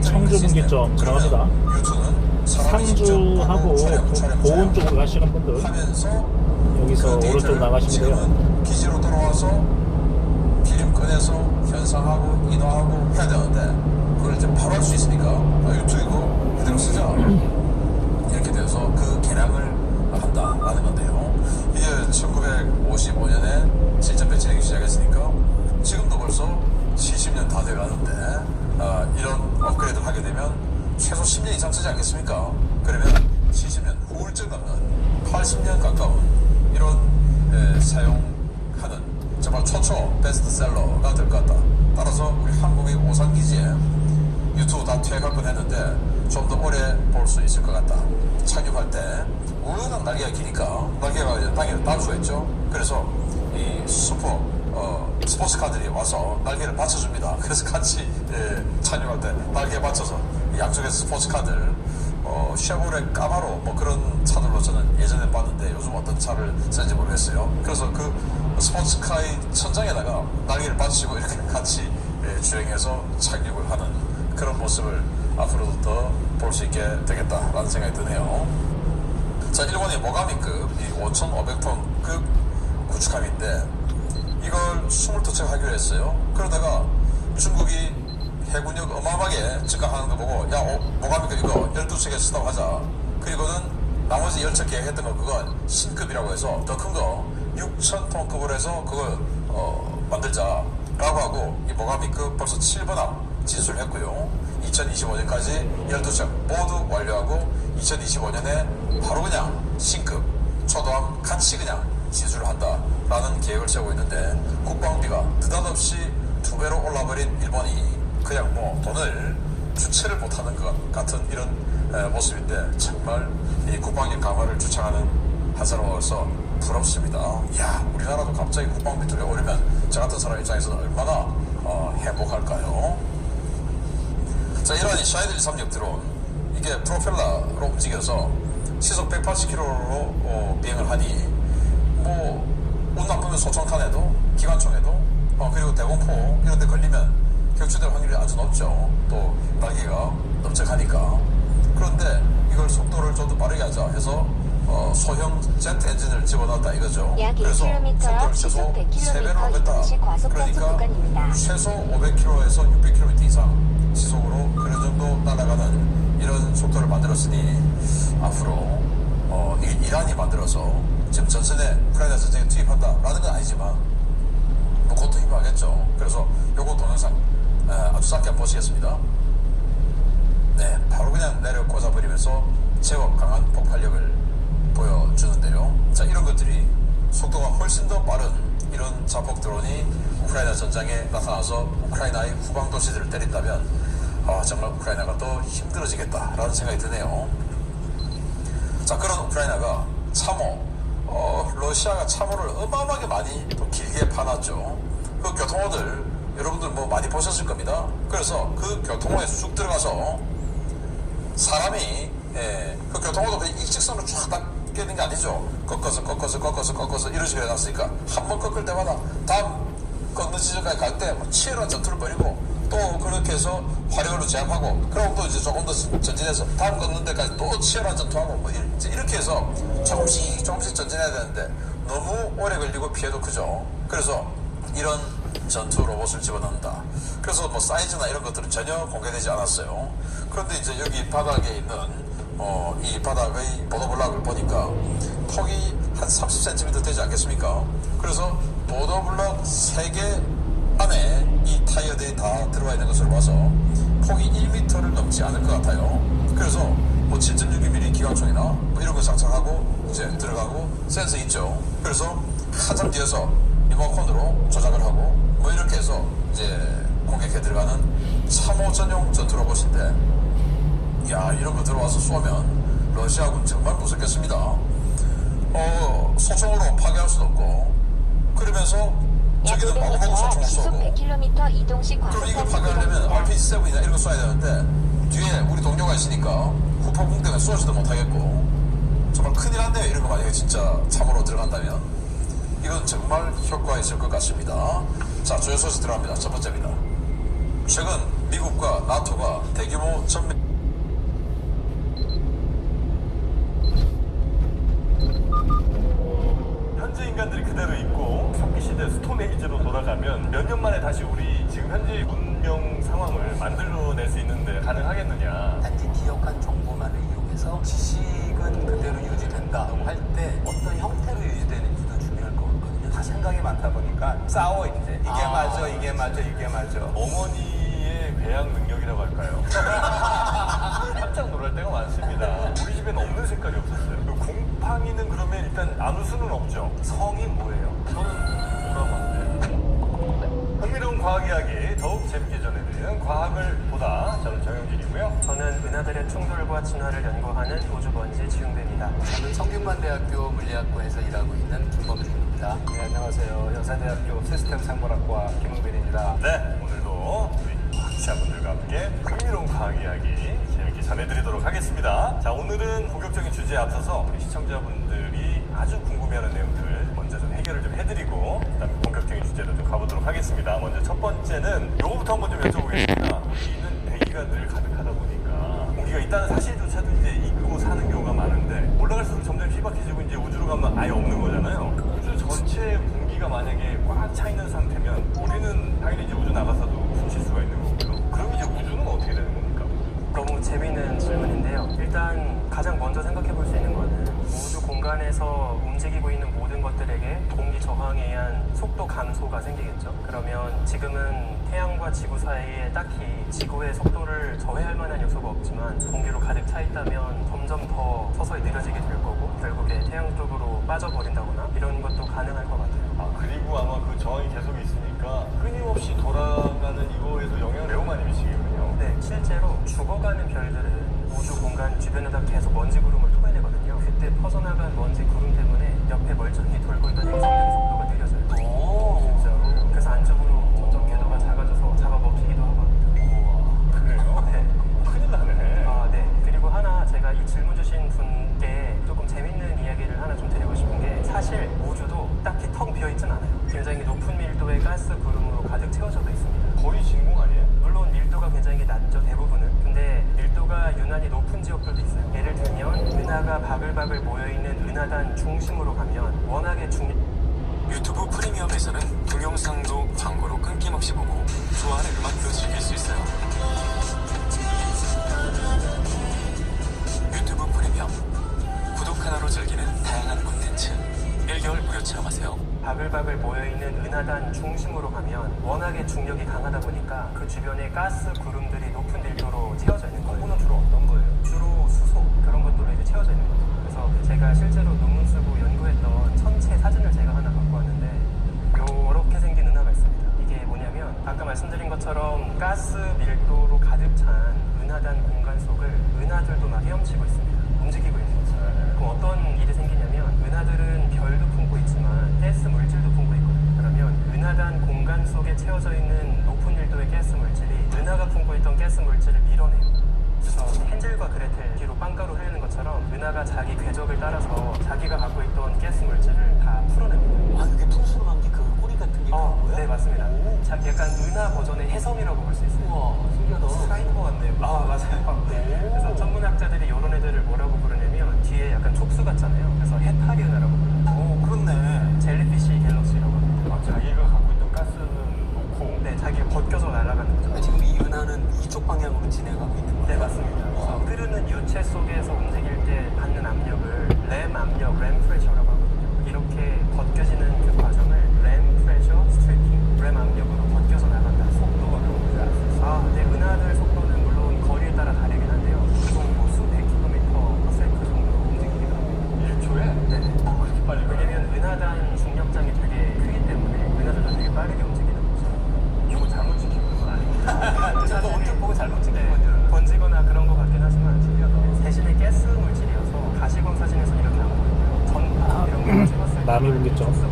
청주 분기점 지나갑니다. 상주하고 보은 쪽으로 가시는 분들 여기서 오른쪽으로 나가시면 돼요. 기지로 돌아와서 기름 꺼내서 현상하고 인화하고 해야 되는데 그걸 이제 바로 할 수 있으니까 유튜브 그대로 쓰자 이렇게 되어서 그 개량을 한다라는 건데요. 이게 1955년에 실전 배치하기 시작했으니까 지금도 벌써 70년 다 돼가는데 이런 업그레이드를 하게 되면 최소 10년 이상 쓰지 않겠습니까? 그러면 70년 후울증 넘는 80년 가까운 이런 사용하는 정말 최초 베스트셀러가 될 것 같다. 따라서 우리 한국의 오산기지에 유튜브 다 퇴역할 뻔했는데 좀 더 오래 볼 수 있을 것 같다. 착륙할 때 워낙 날개가 기니까 날개가 이제 당연히 닿을 수가 있죠. 그래서 이 스포츠카들이 와서 날개를 받쳐줍니다. 그래서 같이 착륙할 때 날개 받쳐서 양쪽에서 스포츠카들 쉐보레 까마로 뭐 그런 차들로 저는 예전에 봤는데 요즘 어떤 차를 쓰는지 모르겠어요. 그래서 그 스포츠카의 천장에다가 날개를 받치고 이렇게 같이 주행해서 착륙을 하는 그런 모습을 앞으로도 더 볼 수 있게 되겠다라는 생각이 드네요. 자, 일본의 모가미급 이 5,500톤급 구축함인데 이걸 22척 하기로 했어요. 그러다가 중국이 해군력 어마어마하게 증강하는 거 보고 야 모가미급 이거 12척에 스탑하자. 그리고는 나머지 10척 계획했던 거 그건 신급이라고 해서 더 큰 거 6,000톤급으로 해서 그걸 만들자라고 하고 이 모가미급 벌써 7번함 진술했고요. 2025년까지 12척 모두 완료하고 2025년에 바로 그냥 신급 초도함 같이 그냥 진술을 한다라는 계획을 세우고 있는데 국방비가 느닷없이 2배로 올라버린 일본이 그냥 뭐 돈을 주체를 못하는 것 같은 이런 모습인데 정말 이 국방력 강화를 주창하는 한 사람으로서 부럽습니다. 야, 우리나라도 갑자기 국방비 투자 오르면 저 같은 사람 입장에서는 얼마나 행복할까요? 자, 이러한 샤이드 136 드론 이게 프로펠러로 움직여서 시속 180km로 비행을 하니 뭐 운 나쁘면 소총탄에도 기관총에도 그리고 대공포 이런 데 걸리면 격추될 확률이 아주 높죠. 또 날개가 넓적하니까. 그런데 이걸 속도를 좀 더 빠르게 하자 해서 소형 제트 엔진을 집어넣었다 이거죠. 그래서 속도를 최소 3배로 높였다. 그러니까 최소 500km에서 600km 이상 시속으로 그런 정도 날아가는 이런 속도를 만들었으니 앞으로 이란이 만들어서 지금 전선에 우크라이나 전쟁에 투입한다라는 건 아니지만 뭐 그것도 힘하겠죠. 그래서 요거 동영상 아주 짧게 한번 보시겠습니다. 네, 바로 그냥 내려 꽂아버리면서 제법 강한 폭발력을 보여주는데요. 자, 이런 것들이 속도가 훨씬 더 빠른 이런 자폭 드론이 우크라이나 전장에 나타나서 우크라이나의 후방 도시들을 때린다면 정말 우크라이나가 더 힘들어지겠다라는 생각이 드네요. 자, 그런 우크라이나가 참호 러시아가 참호를 어마어마하게 많이 또 길게 파놨죠. 그 교통호들 여러분들 뭐 많이 보셨을 겁니다. 그래서 그 교통호에 쑥 들어가서 사람이 그 교통호도 그냥 일직선으로 쫙 당기는 게 아니죠. 꺾어서 이런 식으로 해놨으니까 한 번 꺾을 때마다 다음 꺾는 지점까지 갈 때 치열한 전투를 벌이고 또 그렇게 해서 화력으로 제압하고 그럼 또 이제 조금 더 전진해서 다음 걷는 데까지 또 치열한 전투하고 뭐 이렇게 해서 조금씩 전진해야 되는데 너무 오래 걸리고 피해도 크죠. 그래서 이런 전투 로봇을 집어넣는다. 그래서 뭐 사이즈나 이런 것들은 전혀 공개되지 않았어요. 그런데 이제 여기 바닥에 있는 이 바닥의 보도블럭을 보니까 폭이 한 30cm 되지 않겠습니까? 그래서 보도블럭 3개 안에 이 타이어들이 다 들어와 있는 것으로 봐서 폭이 1m를 넘지 않을 것 같아요. 그래서 뭐 7.62mm 기관총이나 뭐 이런 거 장착하고 이제 들어가고 센서 있죠. 그래서 한참 뒤에서 리모컨으로 조작을 하고 뭐 이렇게 해서 이제 공격해 들어가는 참호 전용 전투 로봇인데 야, 이런 거 들어와서 쏘면 러시아군 정말 무섭겠습니다. 소총으로 파괴할 수도 없고 그러면서 저기는 마구마구 소총을 쏘고 그럼 이걸 파괴하려면 RPG-7이나 이런 거 쏴야 되는데 뒤에 우리 동료가 있으니까 후폭풍 때문에 쏘지도 못하겠고 정말 큰일 났네요. 이런 거 만약에 진짜 참으로 들어간다면 이건 정말 효과가 있을 것 같습니다. 자, 주요 소식 들어갑니다. 첫 번째입니다. 최근 미국과 나토가 대규모 전면 현재 인간들이 그대로 있고 석기 시대 스톤에이지로 돌아가면 몇 년 만에 다시 우리 지금 현재 문명 상황을 만들어낼 수 있는데 가능하겠느냐? 단지 기억한 정보만을 이용해서 지식은 그대로 유지된다고 할 때 어떤 형태로 유지되는지도 중요할 것 같거든요. 다 생각이 많다 보니까 싸워 이제 이게 아. 맞아 이게 맞아 이게 맞아. 어머니의 배양 능력이라고 할까요? 깜짝 놀랄 때가 많습니다. 우리 집에는 없는 색깔이 없었어요. 그 곰팡이는 그러면 일단 나눌 수는 없죠. 성이 뭐예요? 저는 뭐라고 하는데. 흥미로운 과학 이야기 더욱 재밌게 전해드리는 과학을 보다. 저는 정영진이고요. 저는 은하들의 충돌과 진화를 연구하는 우주먼지 지웅대입니다. 저는 성균관대학교 물리학과에서 일하고 있는 김범준입니다. 네, 안녕하세요. 연세대학교 시스템상본학과 김웅빈입니다. 네, 오늘도 우리 학자분들과 함께 흥미로운 과학 이야기 재밌게 전해드리도록 하겠습니다. 자, 오늘은 본격적인 주제에 앞서서 우리 시청자분들이 아주 궁금해하는 내용들 먼저 좀 해결을 좀 해드리고 그다음에 본격적인 주제로 좀 가보도록 하겠습니다. 먼저 첫 번째는 요거부터 한번 좀 여쭤보겠습니다. 우리는 대기가 늘 가득하다 보니까 공기가 있다는 사실조차도 이제 잊고 사는 경우가 많은데 올라갈수록 점점 희박해지고 이제 우주로 가면 아예 없는 거잖아요. 우주 전체 공기가 만약에 꽉 차 있는 상태면 우리는 당연히 이제 우주 나가서도 숨 쉴 수가 있는 거고요. 그럼 이제 우주는 어떻게 되는 겁니까? 너무 재미있는 질문인데요. 일단 가장 먼저 생각해 볼 수 있는 거는 우주 공간에서 움직이고 있는 모든 것들에게 공기 저항에 의한 속도 감소가 생기겠죠. 그러면 지금은 태양과 지구 사이에 딱히 지구의 속도를 저해할 만한 요소가 없지만 공기로 가득 차 있다면 점점 더 서서히 느려지게 될 거고 결국에 태양 쪽으로 빠져버린다거나 이런 것도 가능할 것 같아요. 아, 그리고 아마 그 저항이 계속 있으니까 끊임없이 돌아가는 이거에도 영향을 매우 많이 미치겠군요. 네, 실제로 죽어가는 별들은 우주 공간 주변에다 계속 먼지 구름을 토해내거든요. 그때 퍼져나간 먼지 구름 때문에 옆에 멀쩡히 돌고 있던 행성들의 속도가 느려져요. 오, 진짜로. 그래서 안쪽으로 점점 궤도가 작아져서 잡아먹히기도 하고 합니다. 그래요? 네. 큰일 나네. 아, 네. 그리고 하나 제가 이 질문 주신 분께 조금 재밌는 이야기를 하나 좀 드리고 싶은 게 사실 우주도 딱히 텅 비어있진 않아요. 굉장히 높은 밀도의 가스 구름으로 가득 채워져도 있습니다. 거의 진공 아니에요? 물론 밀도가 굉장히 낮죠, 대부분은. 근데 밀도가 유난히 높은 지역들도 있어요. 예를 들면 은하가 바글바글 모여있는 은하단 중심으로 가면 워낙에 유튜브 프리미엄에서는 동영상도 광고로 끊김없이 보고 좋아하는 음악도 즐길 수 있어요. 유튜브 프리미엄 구독 하나로 즐기는 다양한 콘텐츠 1개월 무료 체험하세요. 바글바글 모여있는 은하단 중심으로 가면 워낙에 중력이 강하다 보니까 그 주변에 가스 구름들이 높은 밀도로 채워져 있는 거예요. 그거는 주로 어떤 거예요? 주로 수소 그런 것들로 이제 채워져 있는 거죠. 그래서 제가 실제로 논문 쓰고 연구했던 천체 사진을 제가 하나 갖고 왔는데 요렇게 생긴 은하가 있습니다. 이게 뭐냐면 아까 말씀드린 것처럼 가스 밀도로 가득 찬 은하단 공간 속을 은하들도 막 헤엄치고 있습니다. 움직이고 있는 거죠. 그럼 어떤 일이 생기냐면 은하들은 별도 품고 있지만 가스 물질도 품고 있거든요. 그러면 은하단 공간 속에 채워져 있는 높은 밀도의 가스 물질이 은하가 품고 있던 가스 물질을 밀어내요. 그래서 헨젤과 그레텔 뒤로 빵가루 흐르는 것처럼 은하가 자기 궤적을 따라서 자기가 갖고 있던 가스 물질을 다 풀어냅니다. 아, 이게 푸르스름한 게 그 꼬리 같은 게 그런 거야? 네, 맞습니다. 자, 약간 은하 버전의 혜성이라고 볼 수 있어요. 우와, 신기하다. 스카인 것 같네요. 아, 맞아요. 그래서 천문학자들이 이런 애들을 뭐라고 부르냐면 뒤에 약간 촉수 같잖아요. 그래서 해파리 은하라고 불러요. 오, 그렇네. 젤리피쉬 갤럭시라고 합니다. 아, 자기가 갖고 있던 가스는 놓고 네, 자기가 벗겨서 날아가는 거죠. 지금 이 은하는 이쪽 방향으로 진행하고 있는 거예요? 네, 맞습니다. 그래서 흐르는 유체 속에서 움직일 때 받는 압력을 램 압력, 램 프레셔라고 하거든요. 이렇게 벗겨지는 그 과정을 램 프레셔 스트리핑, 램 압력으로 벗겨서 나간다. 속도가 그런 거죠. 아, 네, 은하들 속도는 물론 거리에 따라 다르긴 한데요. 보통 뭐 수백 킬로미터 퍼 세컨드 정도로 움직이기도 합니다. 1초에? 네. 그렇게 빨리 가요? 왜냐면 은하단 중력장이 되게 크기 때문에 은하들도 되게 빠르게 움직이는 거죠. 이거 잘못 지키는 건 아닙니다. 저도 언뜻 보고 잘못 찍힌 네, 건줄. 번지거나 그런 것 같긴 하지만 대신에 가스 물질이어서 가시광 사진에서 이렇게 안 보이고요. 전파 이런 거 찍었을 때 남이 뭉겠죠. 촉수가